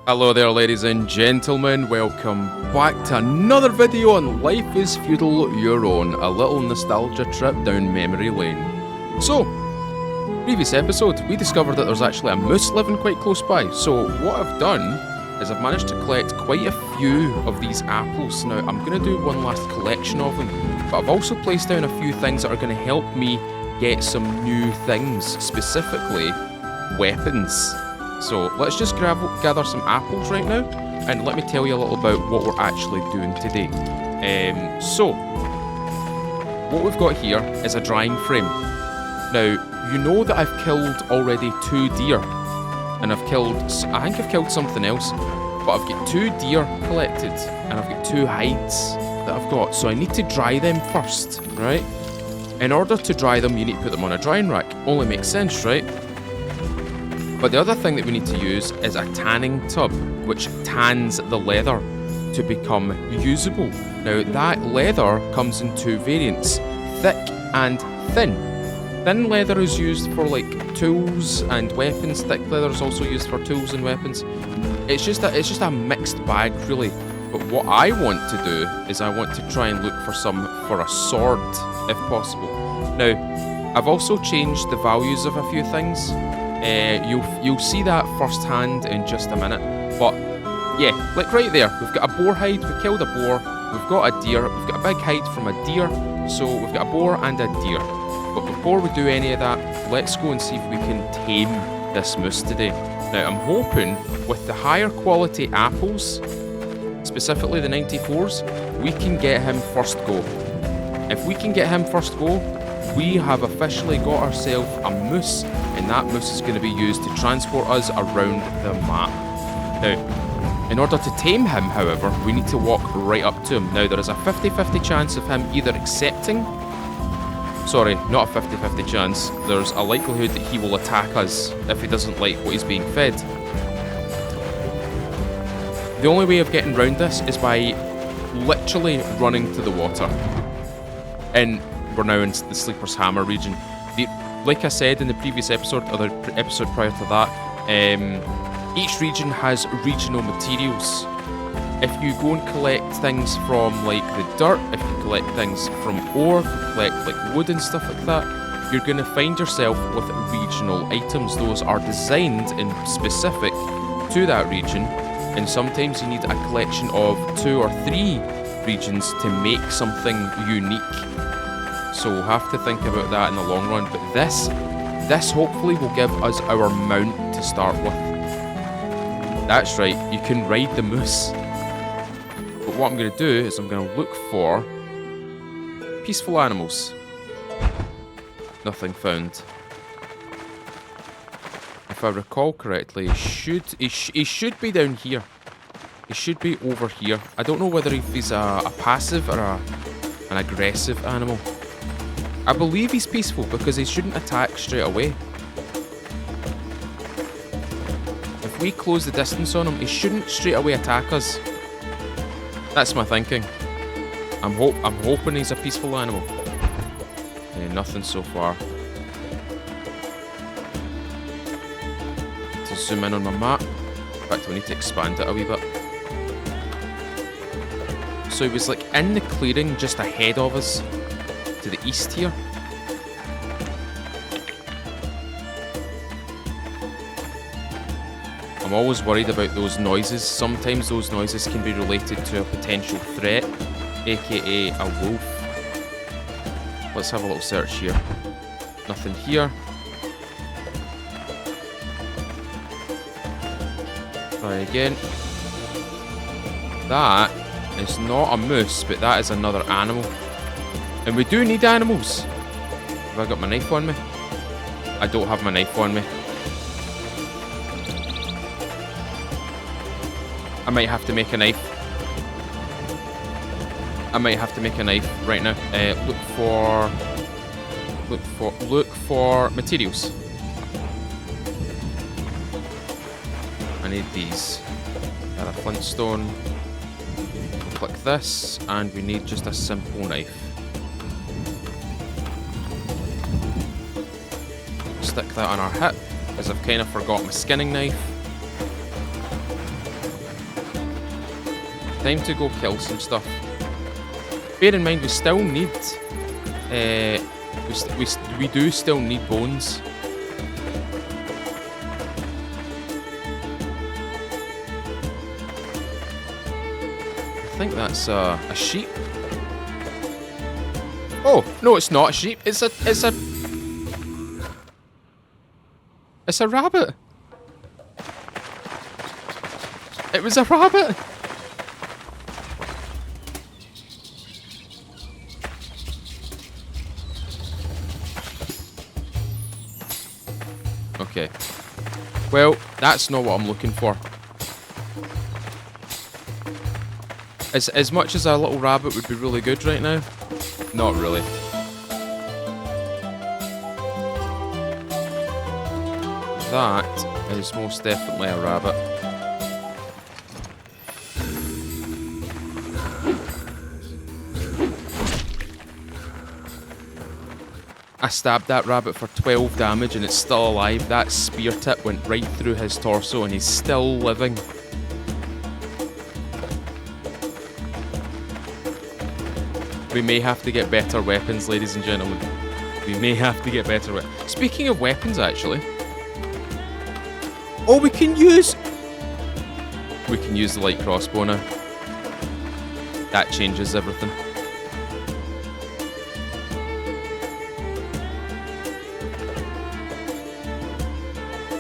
Hello there, ladies and gentlemen, welcome back to another video on Life is Feudal Your Own, a little nostalgia trip down memory lane. So, previous episode, we discovered that there's actually a moose living quite close by, so what I've done is I've managed to collect quite a few of these apples. Now, I'm going to do one last collection of them, but I've also placed down a few things that are going to help me get some new things, specifically weapons. So let's just gather some apples right now, and let me tell you a little about what we're actually doing today. So, what we've got here is a drying frame. Now, you know that I've killed already 2 deer, and I think I've killed something else, but I've got 2 deer collected, and I've got 2 hides that I've got, so I need to dry them first, right? In order to dry them, you need to put them on a drying rack. Only makes sense, right? But the other thing that we need to use is a tanning tub, which tans the leather to become usable. Now, that leather comes in 2 variants, thick and thin. Thin leather is used for like tools and weapons. Thick leather is also used for tools and weapons. It's just a mixed bag, really. But what I want to do is I want to try and look for some for a sword, if possible. Now, I've also changed the values of a few things. You'll see that firsthand in just a minute. But yeah, like right there, we've got a boar hide, we killed a boar, we've got a deer, we've got a big hide from a deer, so we've got a boar and a deer. But before we do any of that, let's go and see if we can tame this moose today. Now, I'm hoping with the higher quality apples, specifically the 94s, we can get him first go. If we can get him first go, we have officially got ourselves a moose, and that moose is going to be used to transport us around the map. Now, in order to tame him, however, we need to walk right up to him. Now, there is a 50-50 chance of him either accepting... Sorry, not a 50-50 chance. There's a likelihood that he will attack us if he doesn't like what he's being fed. The only way of getting around this is by literally running to the water. And we're now in the Sleeper's Hammer region. Like I said in the previous episode, or the episode prior to that, each region has regional materials. If you go and collect things from like the dirt, if you collect things from ore, if you collect like wood and stuff like that, you're going to find yourself with regional items. Those are designed and specific to that region, and sometimes you need a collection of 2 or 3 regions to make something unique. So we'll have to think about that in the long run, but this hopefully will give us our mount to start with. That's right, you can ride the moose. But what I'm going to do is I'm going to look for peaceful animals. Nothing found. If I recall correctly, he should be down here. He should be over here. I don't know whether if he's a passive or an aggressive animal. I believe he's peaceful because he shouldn't attack straight away. If we close the distance on him, he shouldn't straight away attack us. That's my thinking. I'm hoping he's a peaceful animal. Nothing so far. To zoom in on my map. In fact, we need to expand it a wee bit. So he was like in the clearing just ahead of us. To the east here. I'm always worried about those noises. Sometimes those noises can be related to a potential threat, aka a wolf. Let's have a little search here. Nothing here. Try again. That is not a moose, but that is another animal. And we do need animals. Have I got my knife on me? I don't have my knife on me. I might have to make a knife. Right now. Look for materials. I need these. Got a flintstone. Click this, and we need just a simple knife. Stick that on our hip, because I've kind of forgot my skinning knife. Time to go kill some stuff. Bear in mind, we still need... we do still need bones. I think that's a sheep. Oh, no, it's not a sheep. It's a rabbit. It was a rabbit. Okay. Well, that's not what I'm looking for. As much as a little rabbit would be really good right now, not really. That is most definitely a rabbit. I stabbed that rabbit for 12 damage and it's still alive. That spear tip went right through his torso and he's still living. We may have to get better weapons, ladies and gentlemen. We may have to get better weapons. Speaking of weapons, actually. Oh, we can use the light crossbow now. That changes everything.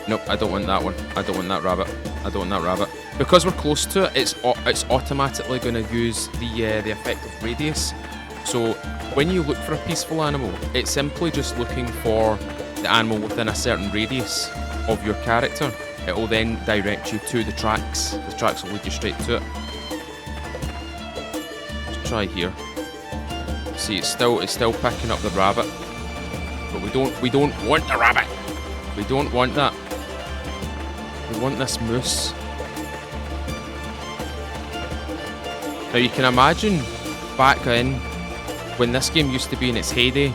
Nope, I don't want that one. I don't want that rabbit. I don't want that rabbit. Because we're close to it, it's automatically going to use the effect of radius. So when you look for a peaceful animal, it's simply just looking for the animal within a certain radius of your character. It will then direct you to the tracks. The tracks will lead you straight to it. Let's try here. See, it's still picking up the rabbit, but we don't want the rabbit. We don't want that. We want this moose. Now you can imagine back in when this game used to be in its heyday.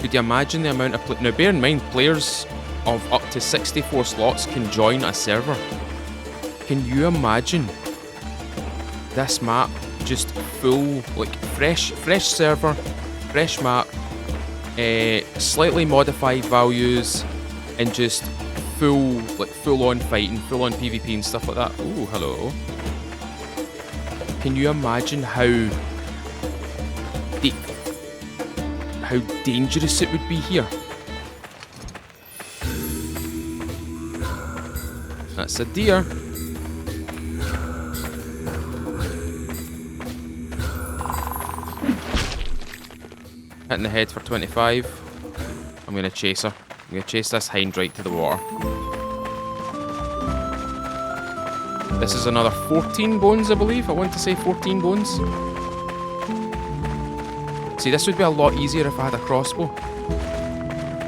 Could you imagine the amount of now bear in mind players of up to 64 slots can join a server. Can you imagine this map just full, like fresh server, fresh map, slightly modified values, and just full on fighting, full on PvP and stuff like that. Ooh, hello. Can you imagine how dangerous it would be here? That's a deer. Hitting the head for 25. I'm going to chase her. I'm going to chase this hind right to the water. This is another 14 bones, I believe. I want to say 14 bones. See, this would be a lot easier if I had a crossbow.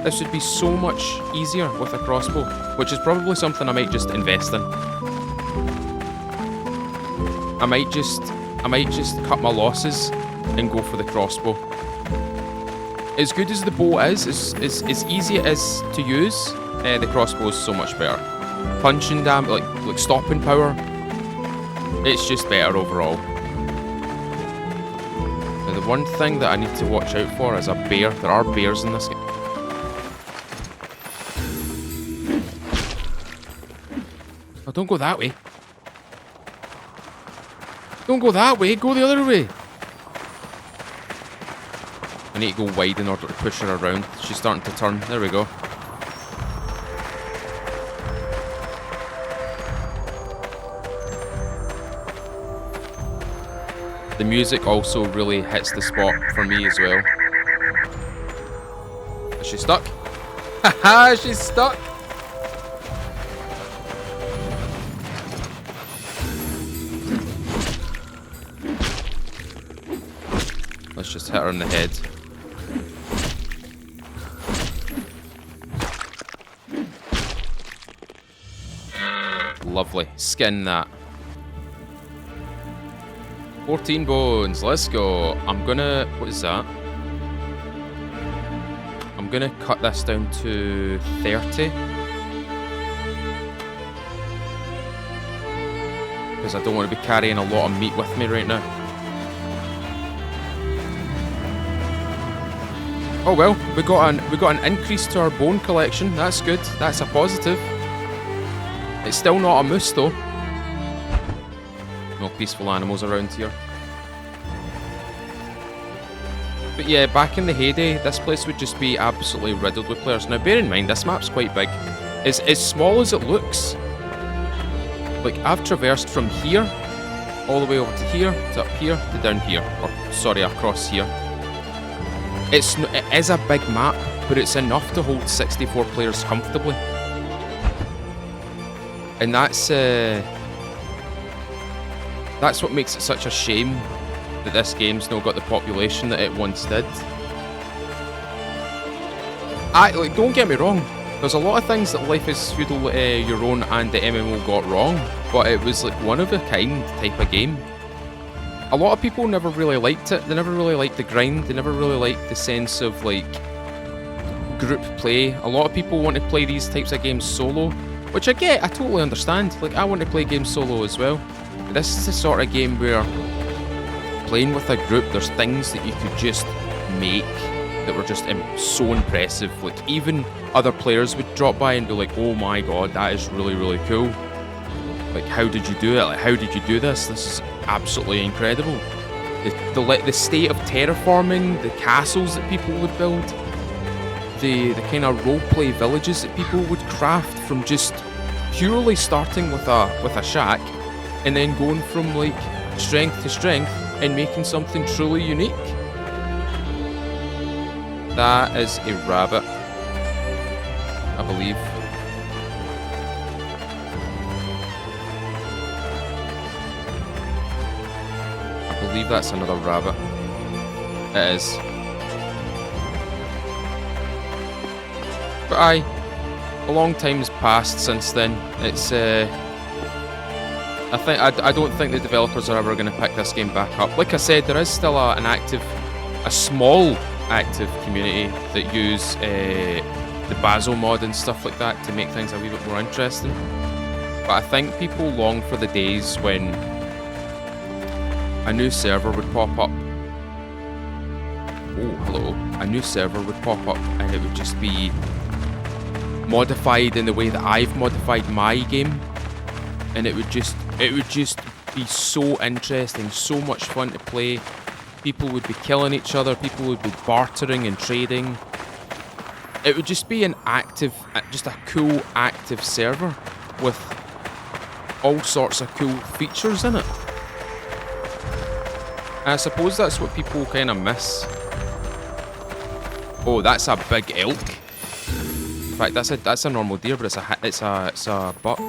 This would be so much easier with a crossbow, which is probably something I might just invest in. I might just cut my losses and go for the crossbow. As good as the bow is, as easy it is to use, the crossbow is so much better. Punching damage, like stopping power, it's just better overall. Now the one thing that I need to watch out for is a bear. There are bears in this game. Oh, don't go that way. Don't go that way, go the other way. I need to go wide in order to push her around. She's starting to turn. There we go. The music also really hits the spot for me as well. Is she stuck? Haha, she's stuck! Let's just hit her in the head. Lovely. Skin that. 14 bones. Let's go. I'm gonna... What is that? I'm gonna cut this down to 30. because I don't want to be carrying a lot of meat with me right now. Oh well, we got an increase to our bone collection. That's good. That's a positive. It's still not a moose though. No peaceful animals around here. But yeah, back in the heyday, this place would just be absolutely riddled with players. Now bear in mind, this map's quite big. It's as small as it looks. Like, I've traversed from here, all the way over to here, to up here, to down here. Or, sorry, across here. It is a big map, but it's enough to hold 64 players comfortably. And that's what makes it such a shame that this game's not got the population that it once did. Like, don't get me wrong, there's a lot of things that Life is Feudal, Your Own and the MMO got wrong, but it was like one of a kind type of game. A lot of people never really liked it. They never really liked the grind. They never really liked the sense of like group play. A lot of people want to play these types of games solo, which I get. I totally understand. Like, I want to play games solo as well. But this is the sort of game where playing with a group, there's things that you could just make that were just so impressive. Like, even other players would drop by and be like, "Oh my god, that is really, really cool. Like, how did you do it? Like, how did you do this? This is absolutely incredible." The state of terraforming, the castles that people would build, the kind of roleplay villages that people would craft from just purely starting with a shack and then going from like strength to strength and making something truly unique. That is a rabbit, I believe. I believe that's another rabbit. It is. But aye, a long time's passed since then. It's I don't think the developers are ever going to pick this game back up. Like I said, there is still a small active community that use the Basil mod and stuff like that to make things a wee bit more interesting. But I think people long for the days when a new server would pop up. Oh, hello. A new server would pop up and it would just be modified in the way that I've modified my game. And it would just be so interesting, so much fun to play. People would be killing each other, people would be bartering and trading. It would just be just a cool active server with all sorts of cool features in it. And I suppose that's what people kind of miss. Oh, that's a big elk. In fact, that's a normal deer, but it's a buck.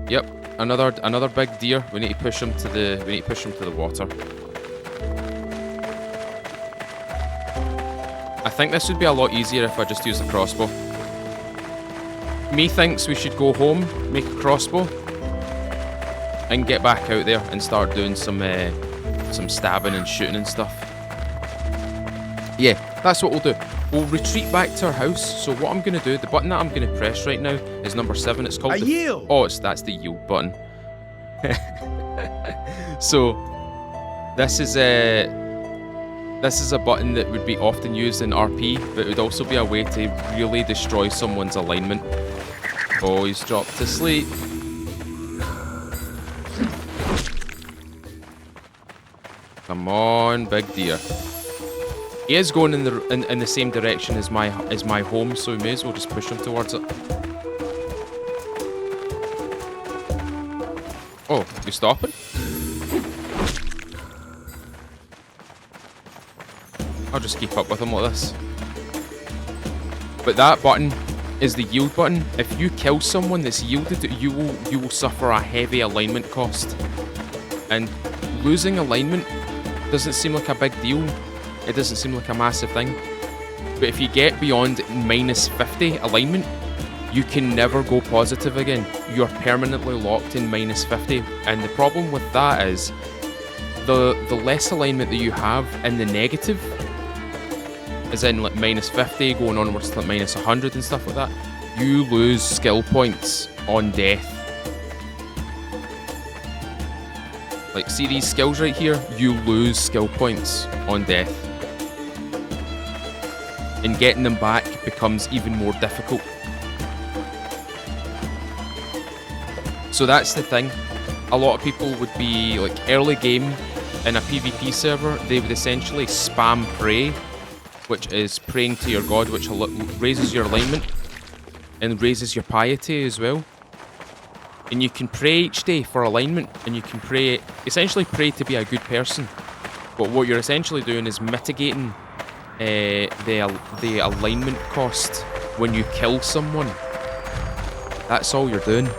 Yep, another big deer. We need to push him to the water. I think this would be a lot easier if I just used the crossbow. Me thinks we should go home, make a crossbow, and get back out there and start doing some stabbing and shooting and stuff. Yeah, that's what we'll do. We'll retreat back to our house. So what I'm going to do, the button that I'm going to press right now is number 7. It's called yield. Oh, that's the yield button. So this is a button that would be often used in RP, but it would also be a way to really destroy someone's alignment. Oh, he's dropped to sleep. Come on, big deer. He is going in the same direction as my home, so we may as well just push him towards it. Oh, you stopping? I'll just keep up with him like this. But that button is the yield button. If you kill someone that's yielded, you will suffer a heavy alignment cost. And losing alignment doesn't seem like a big deal. It doesn't seem like a massive thing. But if you get beyond minus 50 alignment, you can never go positive again. You're permanently locked in minus 50. And the problem with that is the less alignment that you have in the negative, as in like minus 50 going onwards to like minus 100 and stuff like that, you lose skill points on death. Like, see these skills right here? You lose skill points on death. And getting them back becomes even more difficult. So that's the thing. A lot of people would be like early game in a PvP server, they would essentially spam pray, which is praying to your god, which raises your alignment and raises your piety as well. And you can pray each day for alignment, and you can pray, essentially pray to be a good person. But what you're essentially doing is mitigating the alignment cost when you kill someone. That's all you're doing.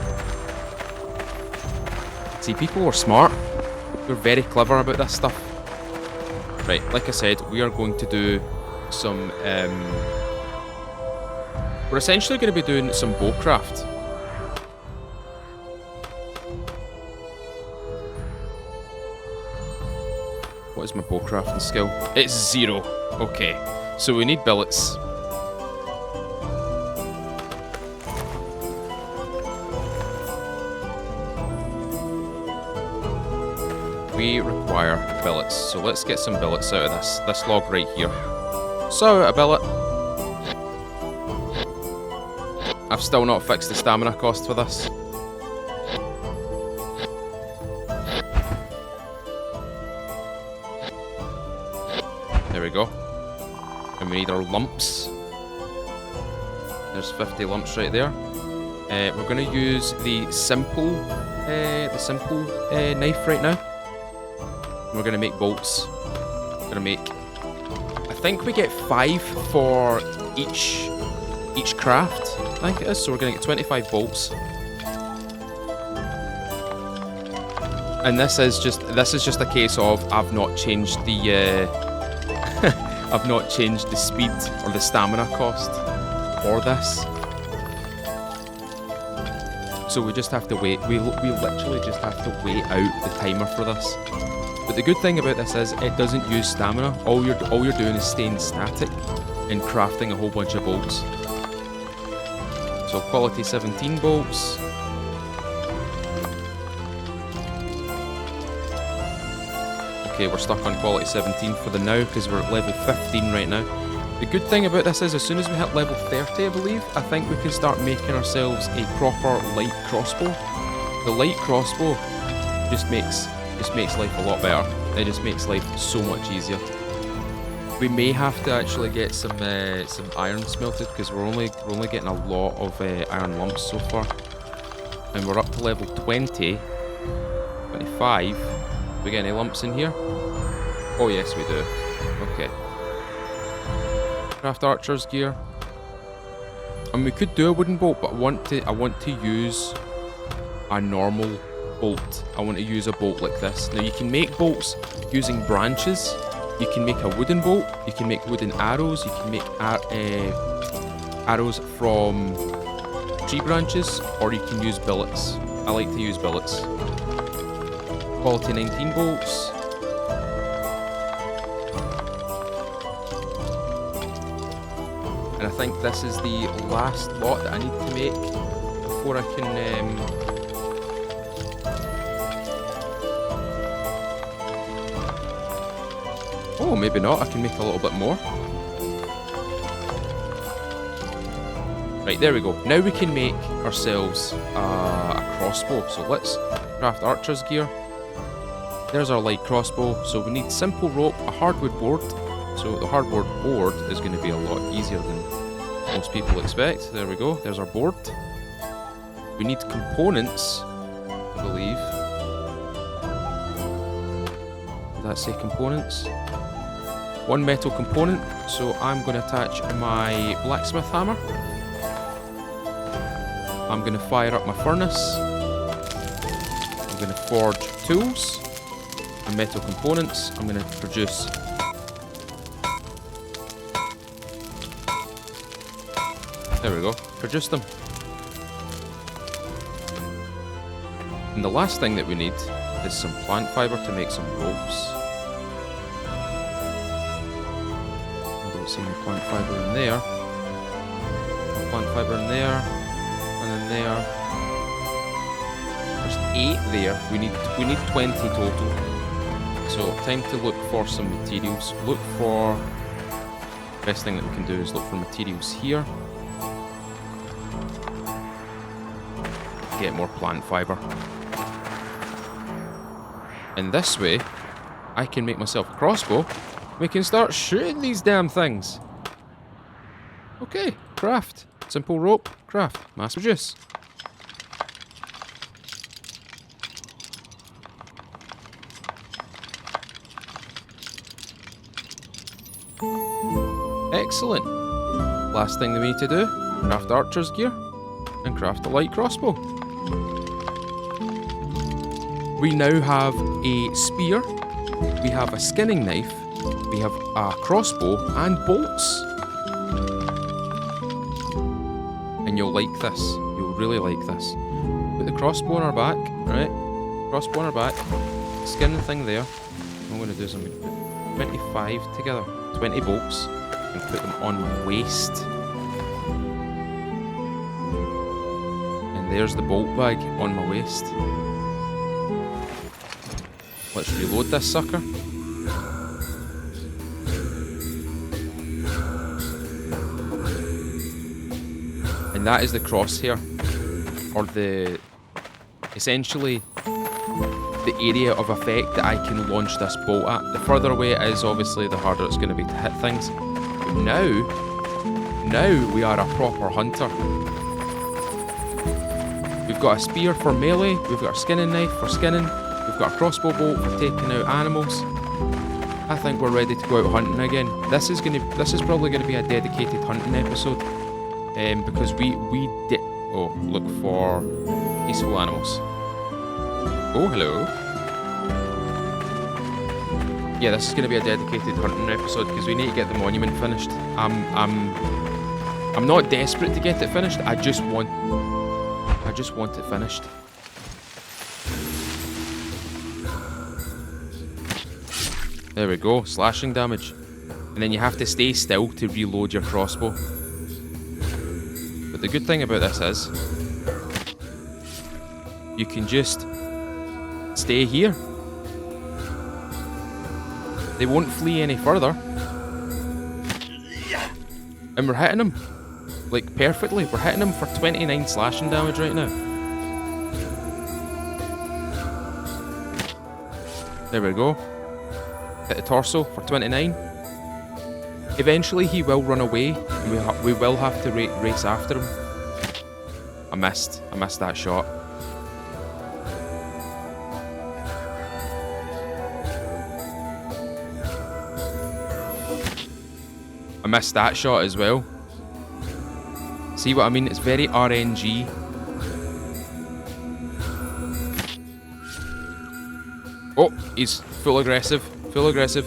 See, people are smart. They're very clever about this stuff. Right, like I said, we are going to do some... we're essentially going to be doing some bowcraft. What is my bowcrafting skill? It's 0. Okay, so we need billets. We require billets, so let's get some billets out of this log right here. So, a billet. I've still not fixed the stamina cost for this. There we go. And we need our lumps. There's 50 lumps right there. We're going to use the simple knife right now. We're going to make bolts. We're going to make... I think we get 5 for each craft, I think it is. So we're going to get 25 bolts. And this is just a case of I've not changed the I've not changed the speed or the stamina cost for this. So we just have to wait. We literally just have to wait out the timer for this. But the good thing about this is it doesn't use stamina. All you're doing is staying static and crafting a whole bunch of bolts. So quality 17 bolts. Okay, we're stuck on quality 17 for the now because we're at level 15 right now. The good thing about this is as soon as we hit level 30, I believe, I think we can start making ourselves a proper light crossbow. The light crossbow just makes life a lot better. It just makes life so much easier. We may have to actually get some iron smelted because we're only getting a lot of iron lumps so far, and we're up to level 20, 25. Do we get any lumps in here? Oh yes, we do. Okay. Craft archer's gear. And we could do a wooden bolt, but I want to use a normal bolt. I want to use a bolt like this. Now you can make bolts using branches. You can make a wooden bolt. You can make wooden arrows. You can make arrows from tree branches, or you can use billets. I like to use billets. Quality 19 bolts. And I think this is the last lot that I need to make before I can... Oh, maybe not. I can make a little bit more. Right, there we go. Now we can make ourselves a crossbow. So let's craft archer's gear. There's our light crossbow. So we need simple rope, a hardwood board. So the hardwood board is going to be a lot easier than most people expect. There we go. There's our board. We need components, I believe. Did that say components? 1 metal component. So I'm going to attach my blacksmith hammer. I'm going to fire up my furnace. I'm going to forge tools and metal components. I'm going to produce there we go. Produce them. And the last thing that we need is some plant fibre to make some ropes. I don't see any plant fibre in there. Plant fibre in there, and then there. There's 8 there. We need 20 total. So time to look for some materials. Look for. Best thing that we can do is look for materials here. Get more plant fibre. And this way, I can make myself a crossbow. We can start shooting these damn things. Okay, craft. Simple rope, craft. Mass produce. Excellent. Last thing that we need to do, craft archer's gear and craft a light crossbow. We now have a spear, we have a skinning knife, we have a crossbow and bolts. And you'll like this. You'll really like this. Put the crossbow on our back, right? Crossbow on our back. Skin the thing there. What I'm going to do is I'm going to put 25 together. 20 bolts. And put them on my waist. And there's the bolt bag on my waist. Let's reload this sucker. And that is the crosshair, or the essentially the area of effect that I can launch this bolt at. The further away it is, obviously, the harder it's going to be to hit things. But now we are a proper hunter. We've got a spear for melee, we've got a skinning knife for skinning, we've got a crossbow bolt for taking out animals. I think we're ready to go out hunting again. This is probably going to be a dedicated hunting episode. Because we did. Oh, look for peaceful animals. Oh, hello. Yeah, this is going to be a dedicated hunting episode because we need to get the monument finished. I'm not desperate to get it finished. I just want it finished. There we go. Slashing damage, and then you have to stay still to reload your crossbow. But the good thing about this is, you can just stay here. They won't flee any further. And we're hitting them, like, perfectly. We're hitting them for 29 slashing damage right now. There we go. Hit the torso for 29. Eventually he will run away, and we will have to race after him. I missed that shot. I missed that shot as well. See what I mean? It's very RNG. Oh, he's full aggressive. Full aggressive.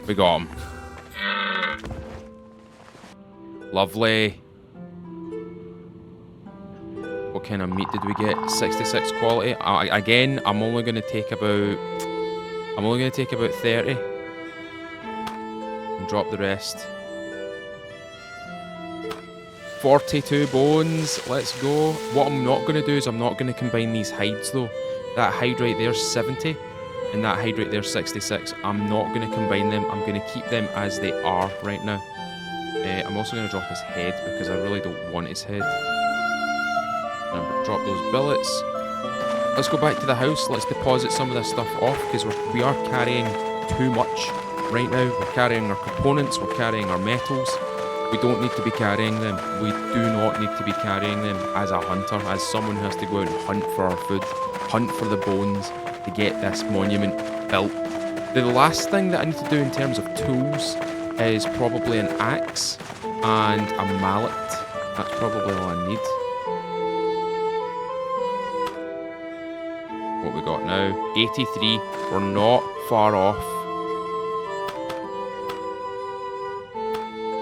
We got him. Lovely. What kind of meat did we get? 66 quality. Again, I'm only going to take about 30 and drop the rest. 42 bones. Let's go. What I'm not going to do is I'm not going to combine these hides though. That hide right there's 70. And that hide right there, 66. I'm not going to combine them. I'm going to keep them as they are right now. I'm also going to drop his head because I really don't want his head. Remember, drop those billets. Let's go back to the house. Let's deposit some of this stuff off because we are carrying too much right now. We're carrying our components. We're carrying our metals. We don't need to be carrying them. We do not need to be carrying them as a hunter, as someone who has to go out and hunt for our food, hunt for the bones, to get this monument built. The last thing that I need to do in terms of tools is probably an axe and a mallet. That's probably all I need. What we got now? 83. We're not far off.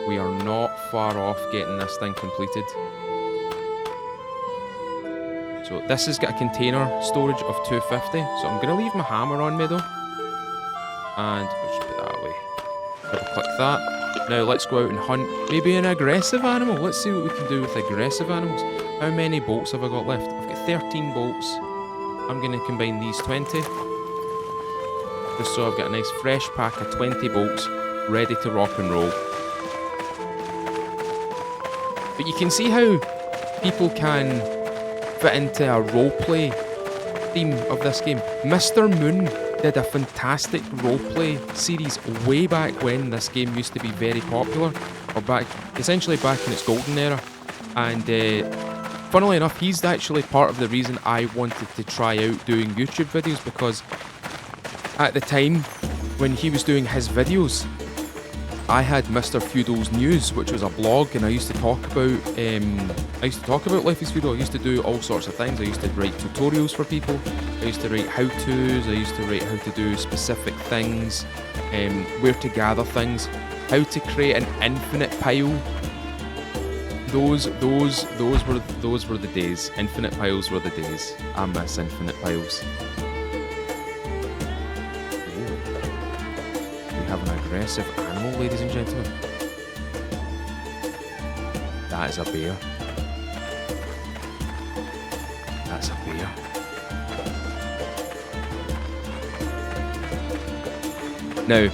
We are not far off getting this thing completed. So this has got a container storage of 250. So I'm going to leave my hammer on me though. And we'll just put that away. Double click that. Now let's go out and hunt maybe an aggressive animal. Let's see what we can do with aggressive animals. How many bolts have I got left? I've got 13 bolts. I'm going to combine these 20. Just so I've got a nice fresh pack of 20 bolts ready to rock and roll. But you can see how people can fit into a roleplay theme of this game. Mr. Moon did a fantastic roleplay series way back when this game used to be very popular, or essentially back in its golden era. And funnily enough, he's actually part of the reason I wanted to try out doing YouTube videos, because at the time when he was doing his videos, I had Mr. Feudal's News, which was a blog, and I used to talk about Life is Feudal. I used to do all sorts of things. I used to write tutorials for people. I used to write how-tos. I used to write how to do specific things, where to gather things, how to create an infinite pile. Those were the days. Infinite piles were the days. I miss infinite piles. We have an aggressive animal, ladies and gentlemen. That is a bear. That's a bear. Now,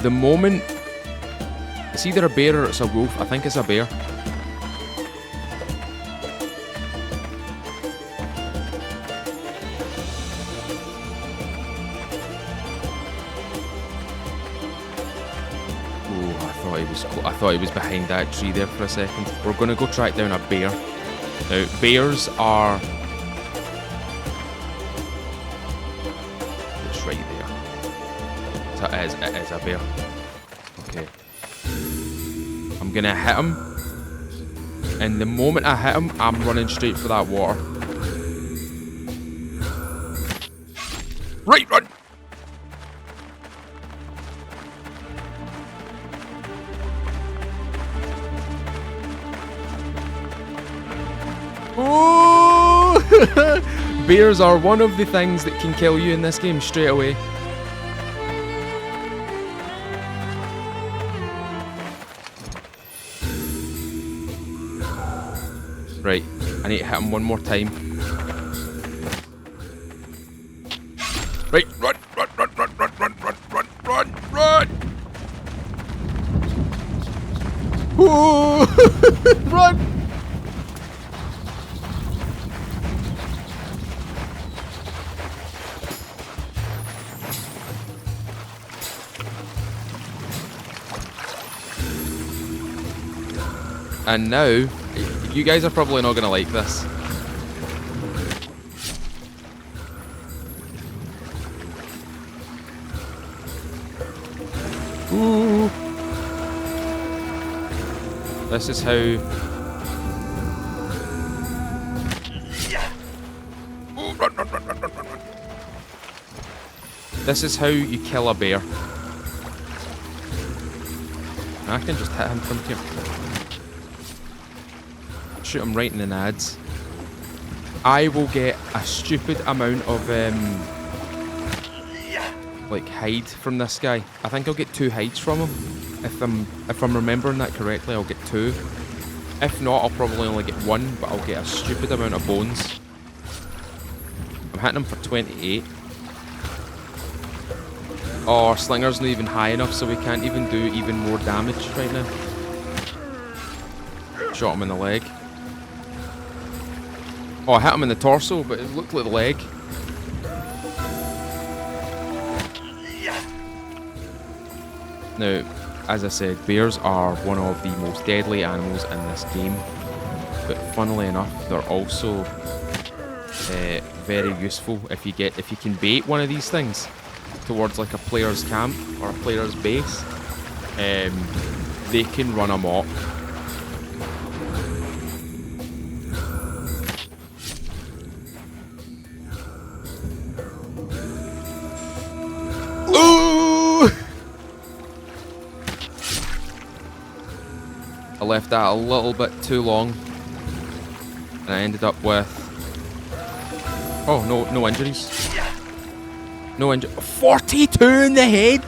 the moment it's either a bear or it's a wolf. I think it's a bear. I thought he was behind that tree there for a second. We're going to go track down a bear. Now, bears are... It's right there. So it is a bear. Okay. I'm going to hit him. And the moment I hit him, I'm running straight for that water. Right, run! Bears are one of the things that can kill you in this game straight away. Right, I need to hit him one more time. Right, run, run, run, run, run, run, run, run, run, run! Ooh! Run! And now, you guys are probably not going to like this. Ooh. This is how... Ooh, run, run, run, run, run, run, run. This is how you kill a bear. I can just hit him from here. Shoot him right in the nads. I will get a stupid amount of like hide from this guy. I think I'll get 2 hides from him. If I'm remembering that correctly, I'll get 2. If not, I'll probably only get 1, but I'll get a stupid amount of bones. I'm hitting him for 28. Oh, our slinger's not even high enough, so we can't even do even more damage right now. Shot him in the leg. Oh, I hit him in the torso, but it looked like the leg. Now, as I said, bears are one of the most deadly animals in this game. But funnily enough, they're also very useful if you can bait one of these things towards like a player's camp or a player's base. They can run amok. left that a little bit too long. And I ended up with... Oh, no injuries. No injury. 42 in the head!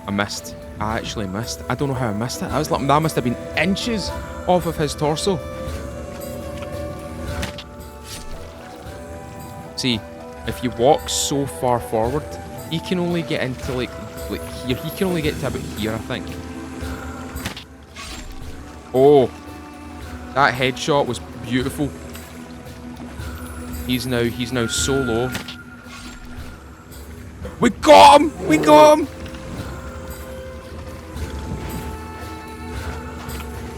I missed. I actually missed. I don't know how I missed it. That must have been inches off of his torso. See, if you walk so far forward, he can only get into like here. He can only get to about here, I think. Oh, that headshot was beautiful. He's now so low. We got him! We got him!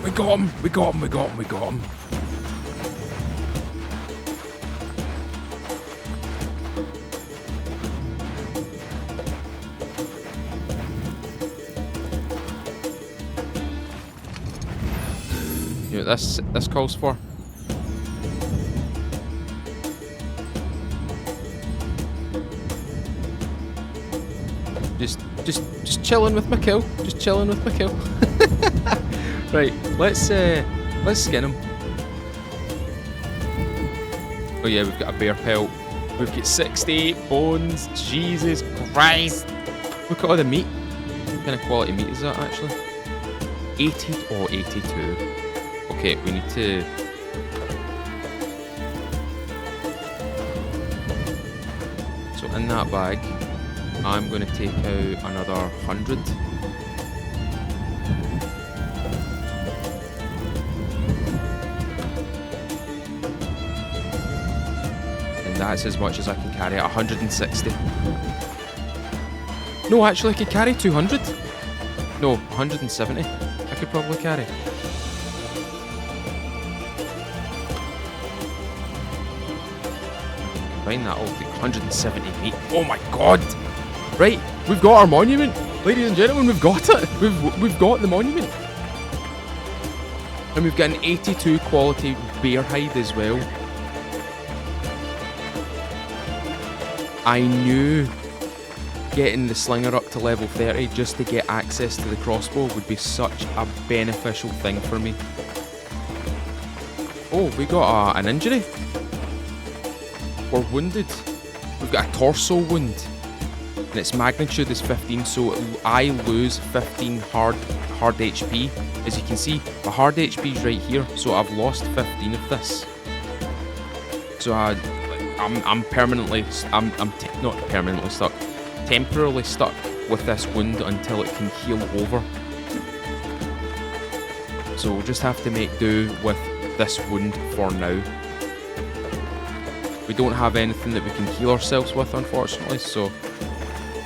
We got him! We got him! We got him! We got him! You know what this calls for? Just chilling with my kill. Just chilling with my kill. Right, let's skin him. Oh yeah, we've got a bear pelt. We've got 68 bones. Jesus Christ! Look at all the meat. What kind of quality meat is that actually? 80 or 82. Okay, we need to. So in that bag, I'm going to take out another 100. And that's as much as I can carry at 160. No, actually I could carry 200. No, 170 I could probably carry. Combine that all to 170 meat. Oh my god! Right, we've got our monument, ladies and gentlemen. We've got it. We've got the monument, and we've got an 82 quality bear hide as well. I knew getting the slinger up to level 30 just to get access to the crossbow would be such a beneficial thing for me. Oh, we got an injury. We're wounded. We've got a torso wound. And its magnitude is 15, so I lose 15 hard HP. As you can see, my hard HP is right here, so I've lost 15 of this. So I'm permanently, not permanently stuck, temporarily stuck with this wound until it can heal over. So we'll just have to make do with this wound for now. We don't have anything that we can heal ourselves with, unfortunately, so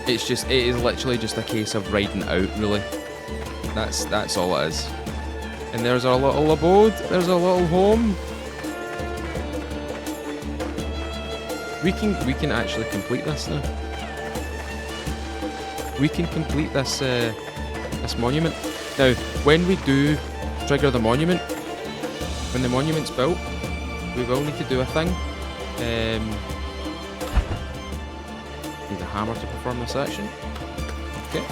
it is literally just a case of riding out, really. That's all it is. And there's our little abode, there's our little home. We can actually complete this now. We can complete this this monument. Now, when we do trigger the monument, when the monument's built, we will need to do a thing. Need a hammer to perform this action. Okay.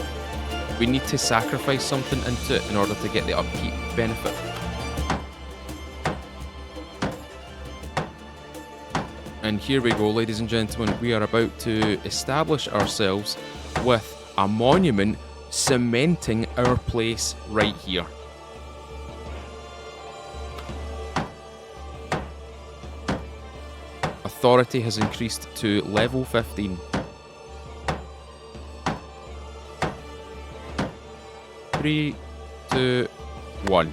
We need to sacrifice something into it in order to get the upkeep benefit. And here we go, ladies and gentlemen. We are about to establish ourselves with a monument cementing our place right here. Authority has increased to level 15. 3, 2, 1.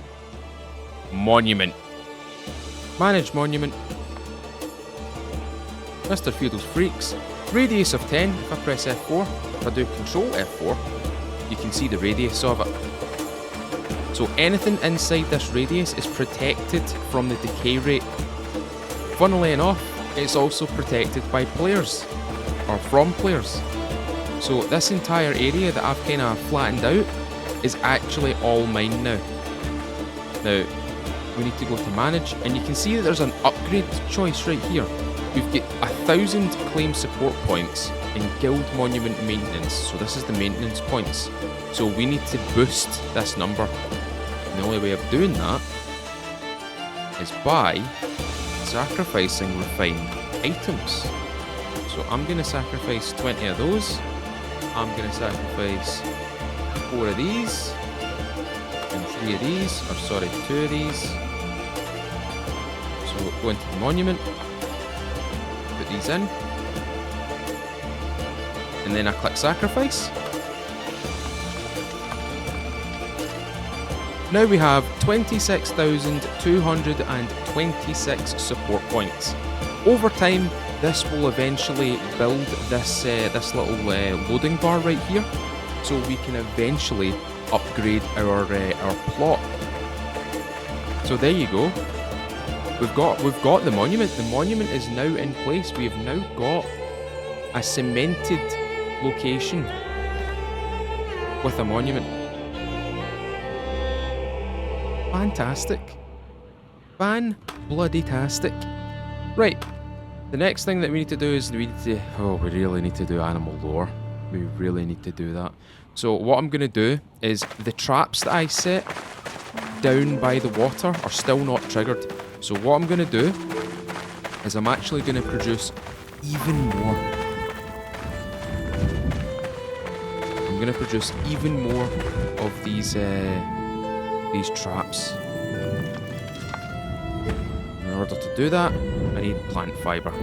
Monument. Manage monument. Mr. Feudal's Freaks. Radius of 10 if I press F4. If I do Control F4, you can see the radius of it. So anything inside this radius is protected from the decay rate. Funnily enough, it's also protected by players, or from players. So this entire area that I've kind of flattened out is actually all mine now. Now, we need to go to manage, and you can see that there's an upgrade choice right here. We've got 1,000 claim support points, in guild monument maintenance. So this is the maintenance points. So we need to boost this number. And the only way of doing that is by sacrificing refined items. So I'm going to sacrifice 20 of those. I'm going to sacrifice 4 of these. And 3 of these. Or sorry, 2 of these. So go into the monument. Put these in. And then I click sacrifice. Now we have 26,226 support points. Over time, this will eventually build this little loading bar right here, so we can eventually upgrade our plot. So there you go. We've got the monument. The monument is now in place. We have now got a cemented location with a monument. Fantastic. Fan-bloody-tastic. Right. The next thing that we need to do is we really need to do animal lore. We really need to do that. So what I'm going to do is the traps that I set down by the water are still not triggered. So what I'm going to do is I'm actually going to produce even more. I'm going to produce even more of these traps. In order to do that, I need plant fiber.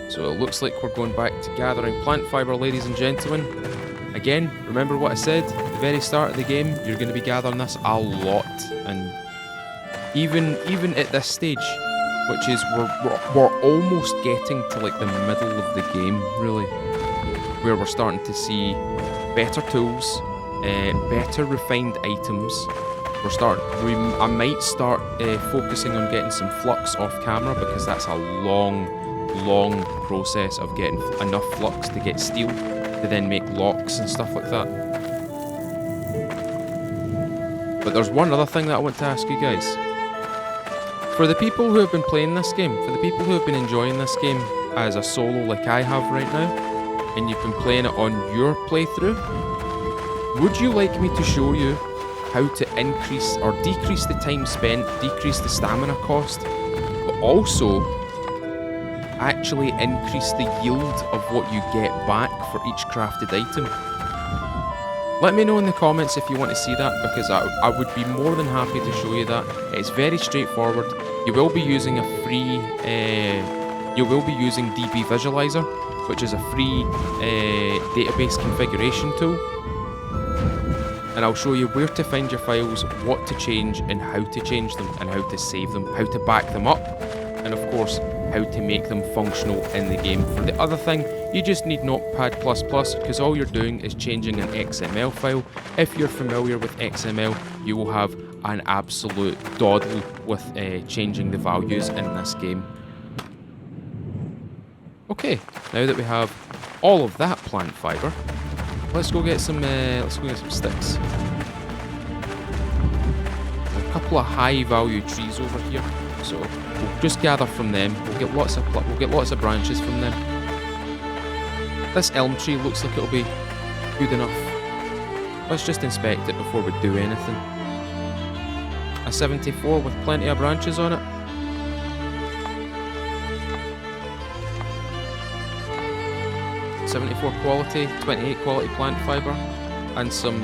So it looks like we're going back to gathering plant fiber, ladies and gentlemen. Again, remember what I said at the very start of the game, you're going to be gathering this a lot. And even at this stage, which is we're almost getting to like the middle of the game, really, where we're starting to see better tools, better refined items. I might start focusing on getting some flux off camera, because that's a long process of getting enough flux to get steel to then make locks and stuff like that. But there's one other thing that I want to ask you guys. For the people who have been playing this game, for the people who have been enjoying this game as a solo like I have right now, and you've been playing it on your playthrough, would you like me to show you how to increase or decrease the time spent, decrease the stamina cost, but also actually increase the yield of what you get back for each crafted item? Let me know in the comments if you want to see that, because I would be more than happy to show you that. It's very straightforward. You will be using a free, you will be using DB Visualizer, which is a free database configuration tool. And I'll show you where to find your files, what to change, and how to change them, and how to save them, how to back them up, and of course, how to make them functional in the game. For the other thing, you just need Notepad++, because all you're doing is changing an XML file. If you're familiar with XML, you will have an absolute doddle with changing the values in this game. Okay, now that we have all of that plant fiber, let's go get some sticks. A couple of high value trees over here, so we'll just gather from them. We'll get lots of branches from them. This elm tree looks like it'll be good enough. Let's just inspect it before we do anything. A 74 with plenty of branches on it. .74 quality, 28 quality plant fiber, and some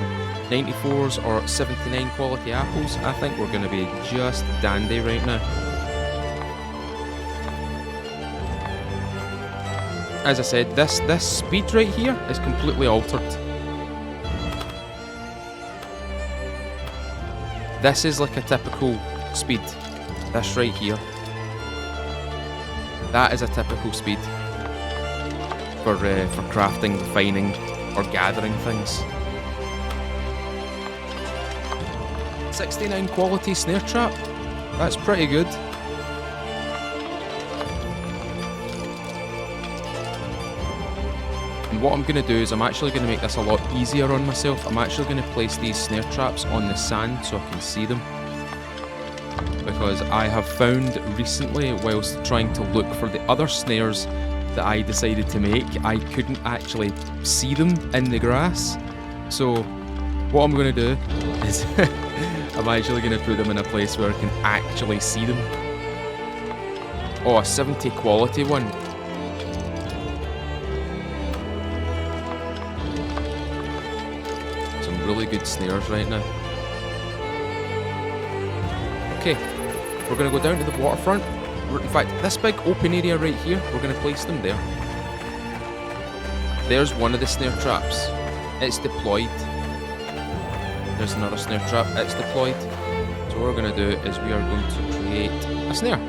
94s or 79 quality apples. I think we're going to be just dandy right now. As I said, this speed right here is completely altered. This is like a typical speed. This right here. That is a typical speed for crafting, refining, or gathering things. 69 quality snare trap. That's pretty good. And what I'm going to do is I'm actually going to make this a lot easier on myself. I'm actually going to place these snare traps on the sand so I can see them. Because I have found recently, whilst trying to look for the other snares that I decided to make, I couldn't actually see them in the grass. So what I'm going to do is I'm actually going to put them in a place where I can actually see them. Oh, a 70 quality one. Some really good snares right now. Okay, we're going to go down to the waterfront. In fact, this big open area right here, we're going to place them there. There's one of the snare traps. It's deployed. There's another snare trap. It's deployed. So what we're going to do is we are going to create a snare.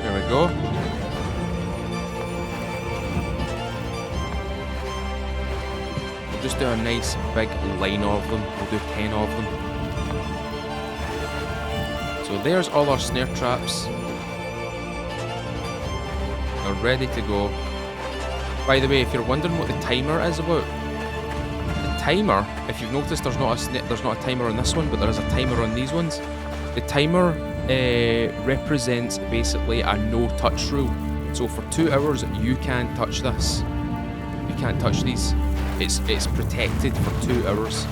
There we go. Just do a nice big line of them. We'll do 10 of them. So there's all our snare traps. They're ready to go. By the way, if you're wondering what the timer is about, the timer, if you've noticed, there's not a timer on this one, but there is a timer on these ones. The timer represents basically a no-touch rule. So for 2 hours, you can't touch this. You can't touch these. It's protected for 2 hours.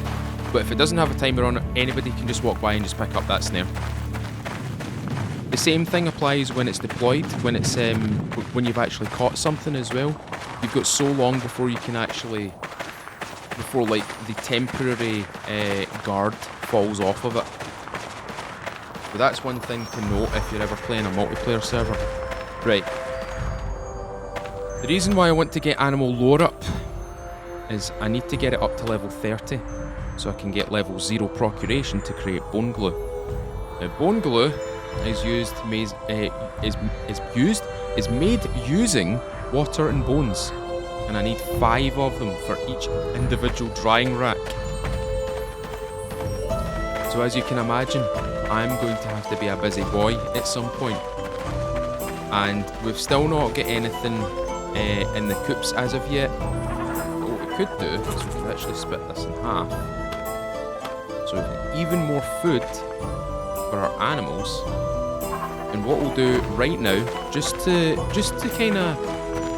But if it doesn't have a timer on it, anybody can just walk by and just pick up that snare. The same thing applies when it's deployed, when it's when you've actually caught something as well. You've got so long before you can actually, before like the temporary guard falls off of it. So that's one thing to note if you're ever playing a multiplayer server. Right. The reason why I want to get animal lore up is I need to get it up to level 30 so I can get level 0 procuration to create bone glue. Now bone glue is made using water and bones, and I need 5 of them for each individual drying rack. So as you can imagine, I'm going to have to be a busy boy at some point, and we've still not got anything in the coops as of yet. Could do is we could actually split this in half, so we've got even more food for our animals. And what we'll do right now, just to kind of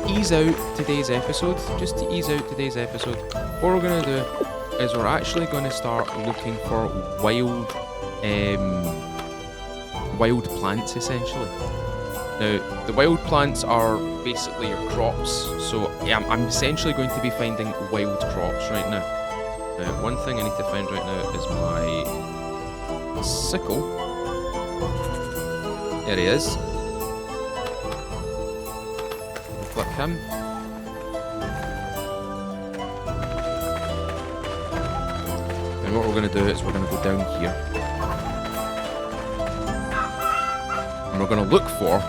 ease out today's episode, what we're going to do is we're actually going to start looking for wild plants essentially. Now, the wild plants are basically your crops, so I'm essentially going to be finding wild crops right now. Now, one thing I need to find right now is my sickle. There he is. Click him. And what we're going to do is we're going to go down here. And we're going to look for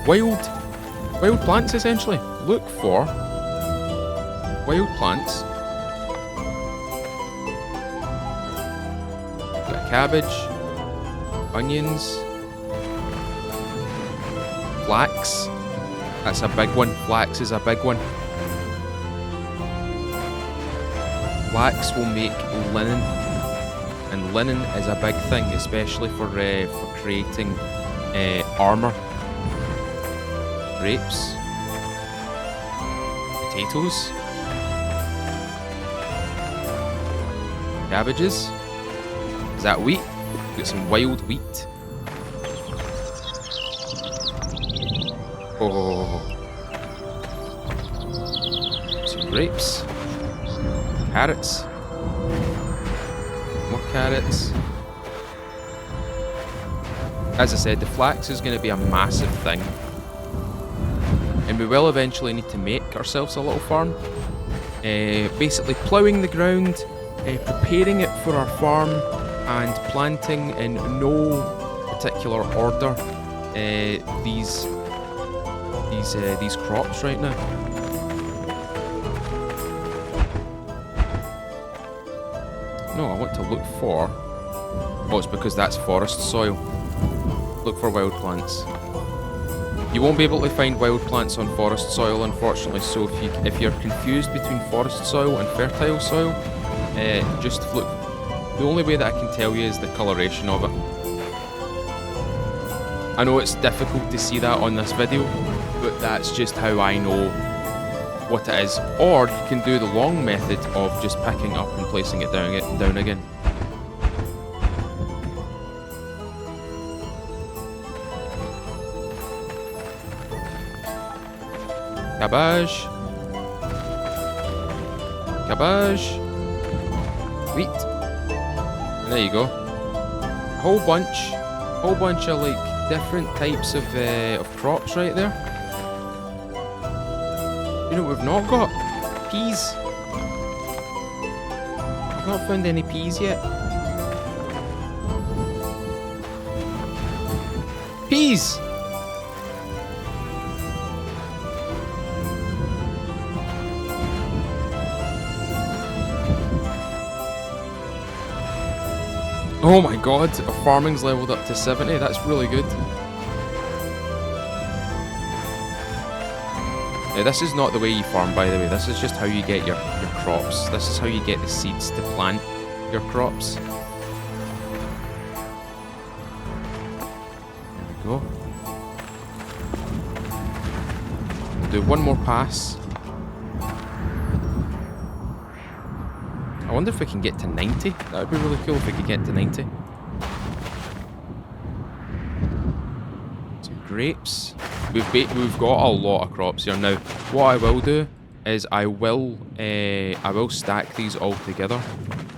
wild plants, essentially. Look for wild plants. Got cabbage, onions, flax. That's a big one. Flax is a big one. Flax will make linen, and linen is a big thing, especially for creating armor. Grapes, potatoes, cabbages. Is that wheat? Get some wild wheat. Oh, some grapes, carrots, more carrots. As I said, the flax is going to be a massive thing. And we will eventually need to make ourselves a little farm. Basically ploughing the ground, preparing it for our farm, and planting in no particular order these crops right now. No, I want to look for... Oh, it's because that's forest soil. Look for wild plants. You won't be able to find wild plants on forest soil, unfortunately, so if you're confused between forest soil and fertile soil, just look. The only way that I can tell you is the coloration of it. I know it's difficult to see that on this video, but that's just how I know what it is. Or you can do the long method of just picking up and placing it down again. Cabbage. Cabbage. Wheat. And there you go. A whole bunch of like different types of crops right there. You know what we've not got? Peas. I've not found any peas yet. Peas! Oh my god, our farming's leveled up to 70, that's really good. Now this is not the way you farm, by the way, this is just how you get your crops. This is how you get the seeds to plant your crops. There we go. We'll do one more pass. I wonder if we can get to 90. That would be really cool if we could get to 90. Some grapes. We've got a lot of crops here now. What I will do is I will stack these all together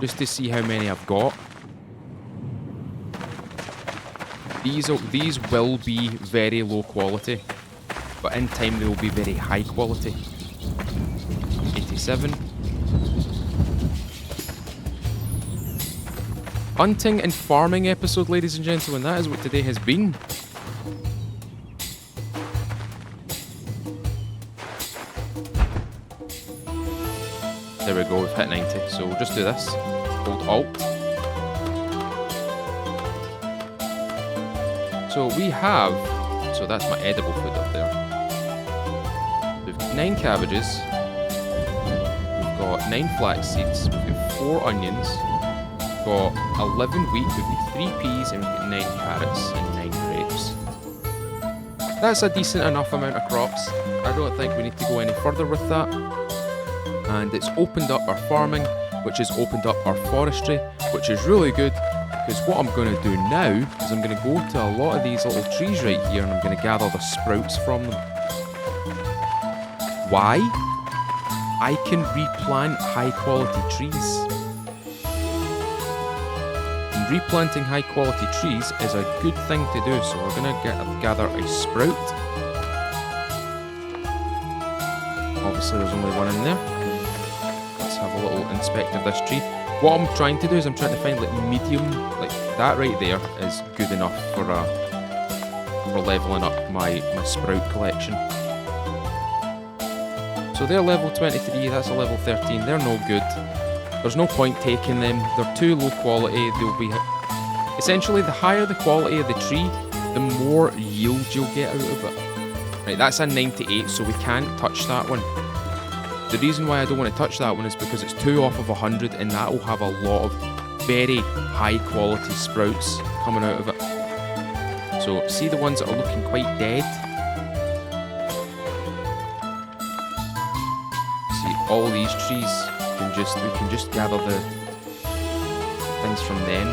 just to see how many I've got. These will be very low quality, but in time they will be very high quality. 87. Hunting and farming episode, ladies and gentlemen. That is what today has been. There we go, we've hit 90. So we'll just do this. Hold Alt. So we have... So that's my edible food up there. We've got 9 cabbages. We've got 9 flax seeds. We've got 4 onions. We've got 11 wheat. We've got 3 peas. And we've got 9 carrots and 9 grapes. That's a decent enough amount of crops. I don't think we need to go any further with that. And it's opened up our farming, which has opened up our forestry, which is really good, because what I'm going to do now is I'm going to go to a lot of these little trees right here and I'm going to gather the sprouts from them. Why? I can replant high quality trees. And replanting high quality trees is a good thing to do, so we're going to gather a sprout. Obviously there's only one in there. Have a little inspect of this tree. What I'm trying to do is I'm trying to find like medium, like that right there is good enough for leveling up my sprout collection. So they're level 23, that's a level 13, they're no good. There's no point taking them, they're too low quality, they'll be... Essentially the higher the quality of the tree, the more yield you'll get out of it. Right, that's a 98, so we can't touch that one. The reason why I don't want to touch that one is because it's 2 off of 100 and that will have a lot of very high quality sprouts coming out of it. So see the ones that are looking quite dead? See all these trees, we can just gather the things from them.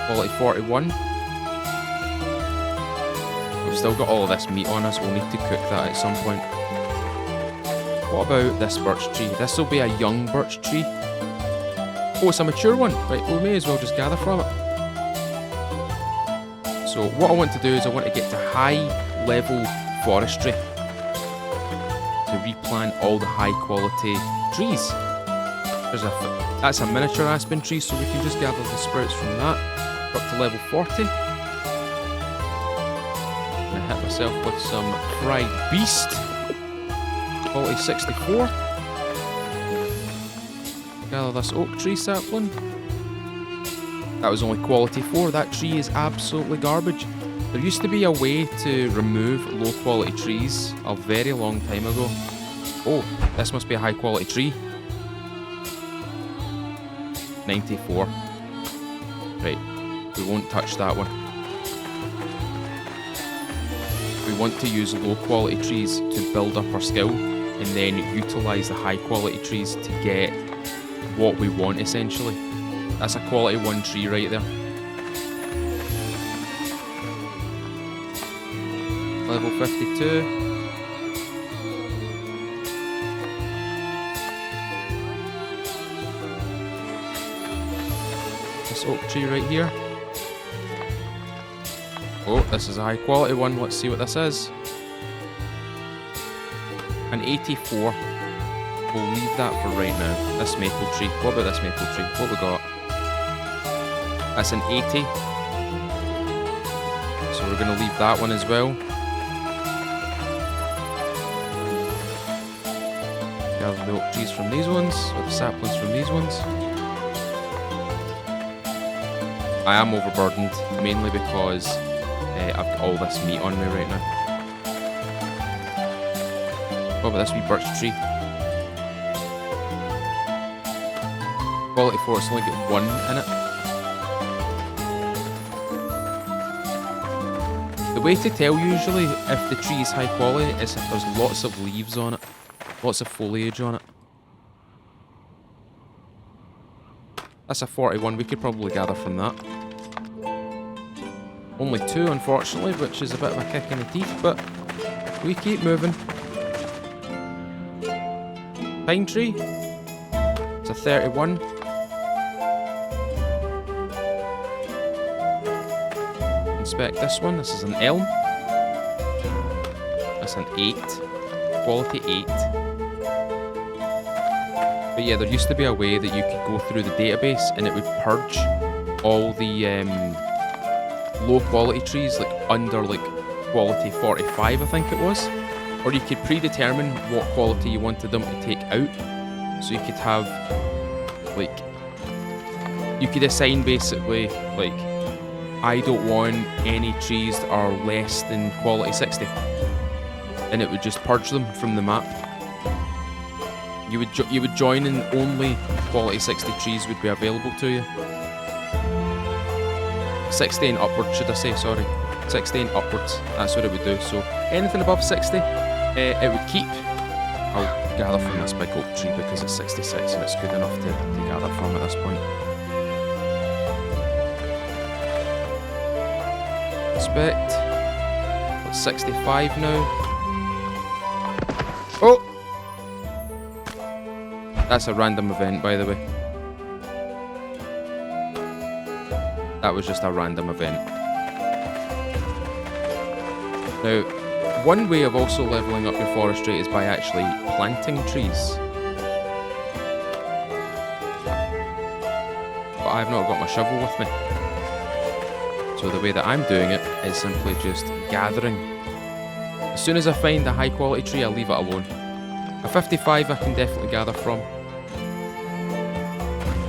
Quality 41. We've still got all of this meat on us, we'll need to cook that at some point. What about this birch tree? This will be a young birch tree. Oh, it's a mature one. Right, we may as well just gather from it. So what I want to do is I want to get to high level forestry to replant all the high quality trees. That's a miniature aspen tree, so we can just gather the sprouts from that. We're up to level 40. Hit myself with some fried beast. Quality 64. Gather this oak tree sapling. That was only quality 4. That tree is absolutely garbage. There used to be a way to remove low quality trees a very long time ago. Oh, this must be a high quality tree. 94. Right, we won't touch that one. We want to use low quality trees to build up our skill and then utilise the high quality trees to get what we want essentially. That's a quality 1 tree right there. Level 52. This oak tree right here. Oh, this is a high quality one. Let's see what this is. An 84. We'll leave that for right now. This maple tree. What about this maple tree? What we got? That's an 80. So we're going to leave that one as well. Gather the oak trees from these ones, or the saplings from these ones. I am overburdened, mainly because I've got all this meat on me right now. What about this wee birch tree? Quality 4, it's only got 1 in it. The way to tell usually if the tree is high quality is if there's lots of leaves on it. Lots of foliage on it. That's a 41, we could probably gather from that. Only 2 unfortunately, which is a bit of a kick in the teeth, but we keep moving. Pine tree. It's a 31. Inspect this one, this is an elm. That's an 8. Quality 8. But yeah, there used to be a way that you could go through the database and it would purge all the low quality trees, like under like quality 45 I think it was. Or you could predetermine what quality you wanted them to take out. So you could have like, you could assign basically like, I don't want any trees that are less than quality 60. And it would just purge them from the map. You would join and only quality 60 trees would be available to you. 60 and upwards, should I say, sorry. 60 and upwards, that's what it would do. So anything above 60, it would keep. I'll gather from this big oak tree because it's 66 and it's good enough to gather from at this point. Inspect. What's 65 now? Oh! That's a random event, by the way. That was just a random event. Now, one way of also levelling up your forestry is by actually planting trees. But I've not got my shovel with me. So the way that I'm doing it is simply just gathering. As soon as I find a high quality tree, I'll leave it alone. A 55 I can definitely gather from.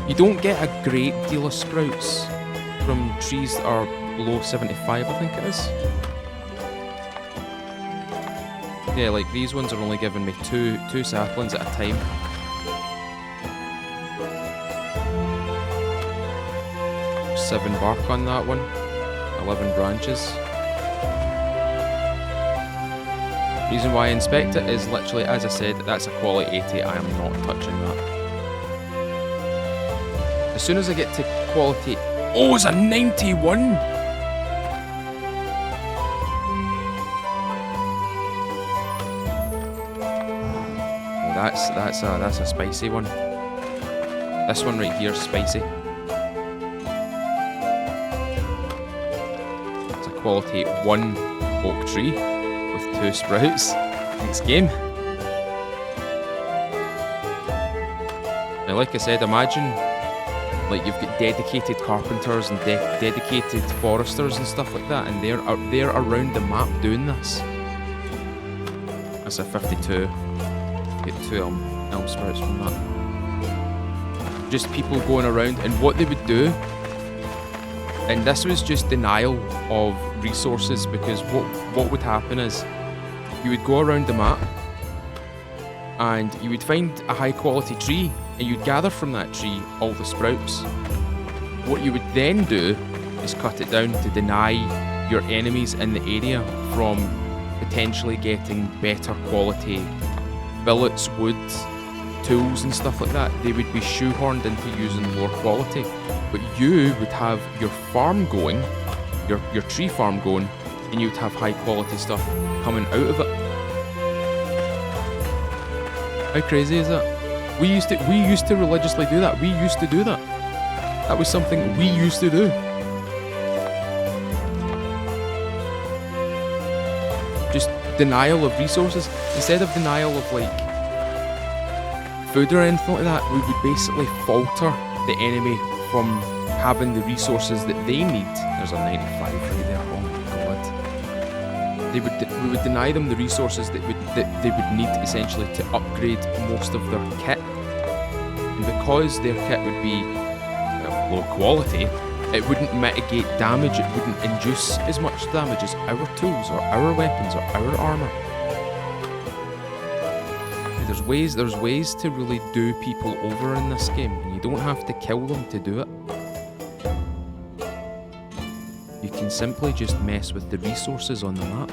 You don't get a great deal of sprouts from trees that are below 75, I think it is. Yeah, like these ones are only giving me two saplings at a time. Seven bark on that one. 11 branches. Reason why I inspect it is literally, as I said, that's a quality 80. I am not touching that. As soon as I get to quality... Oh, it's a 91! That's a spicy one. This one right here is spicy. It's a quality 1 oak tree with 2 sprouts. Next game. Now, like I said, imagine like you've got dedicated carpenters and dedicated foresters and stuff like that, and they're around the map doing this. That's a 52. Get 2 elm sprouts from that. Just people going around, and what they would do, and this was just denial of resources, because what would happen is you would go around the map and you would find a high quality tree and you'd gather from that tree all the sprouts. What you would then do is cut it down to deny your enemies in the area from potentially getting better quality billets, wood, tools and stuff like that. They would be shoehorned into using lower quality, but you would have your farm going, your tree farm going, and you would have high quality stuff coming out of it. How crazy is that? We used to religiously do that. We used to do that. That was something we used to do. Just denial of resources. Instead of denial of like food or anything like that, we would basically falter the enemy from having the resources that they need. There's a 95 right there. Oh my god. We would deny them the resources that they would need essentially to upgrade most of their kit. And because their kit would be low quality, it wouldn't mitigate damage, it wouldn't induce as much damage as our tools or our weapons or our armour. There's ways to really do people over in this game, and you don't have to kill them to do it. You can simply just mess with the resources on the map.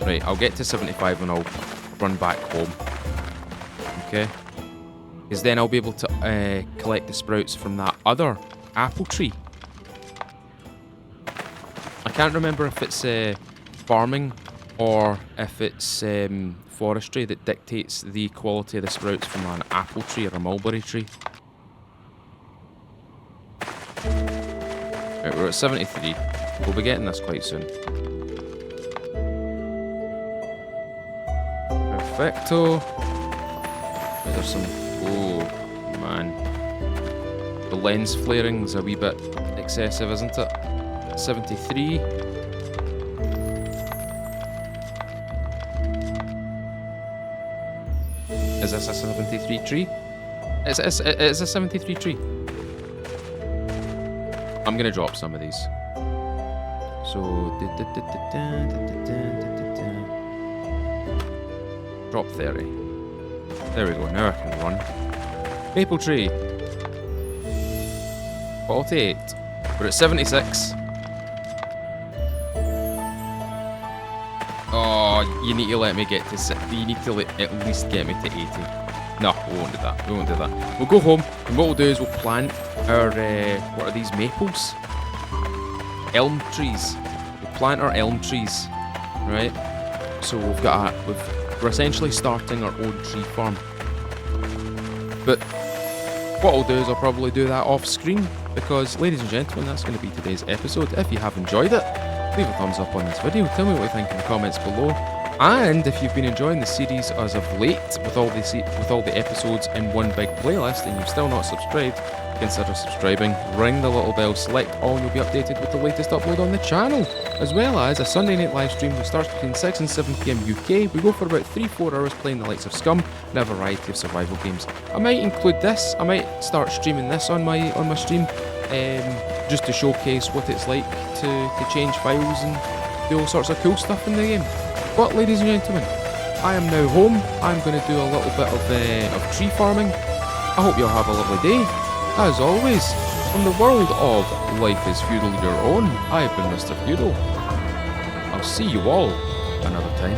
Right, I'll get to 75 and I'll run back home. Okay? Because then I'll be able to collect the sprouts from that other apple tree. I can't remember if it's farming or if it's forestry that dictates the quality of the sprouts from an apple tree or a mulberry tree. Right, we're at 73. We'll be getting this quite soon. Perfecto. Right, there's some... Oh, man. The lens flaring's a wee bit excessive, isn't it? 73. Is this a 73 tree? It's a 73 tree. I'm gonna drop some of these. So... Drop 30. There we go, now I can run. Maple tree. 48. We're at 76. Oh, you need to let me get to... You need to at least get me to 80. No, we won't do that. We won't do that. We'll go home, and what we'll do is we'll plant our... what are these? Maples? Elm trees. We'll plant our elm trees. Right? So we've got we're essentially starting our own tree farm. But what I'll do is I'll probably do that off screen, because, ladies and gentlemen, that's going to be today's episode. If you have enjoyed it, leave a thumbs up on this video, tell me what you think in the comments below, and if you've been enjoying the series as of late, with all the episodes in one big playlist, and you've still not subscribed, consider subscribing, ring the little bell, select all, and you'll be updated with the latest upload on the channel, as well as a Sunday night live stream that starts between 6 and 7 PM UK. We go for about 3-4 hours playing the likes of Scum and a variety of survival games. I might include this, I might start streaming this on my stream, just to showcase what it's like to change files and do all sorts of cool stuff in the game. But ladies and gentlemen, I am now home. I'm going to do a little bit of tree farming. I hope you'll have a lovely day. As always, from the world of Life is Feudal Your Own, I've been Mr. Feudal. I'll see you all another time.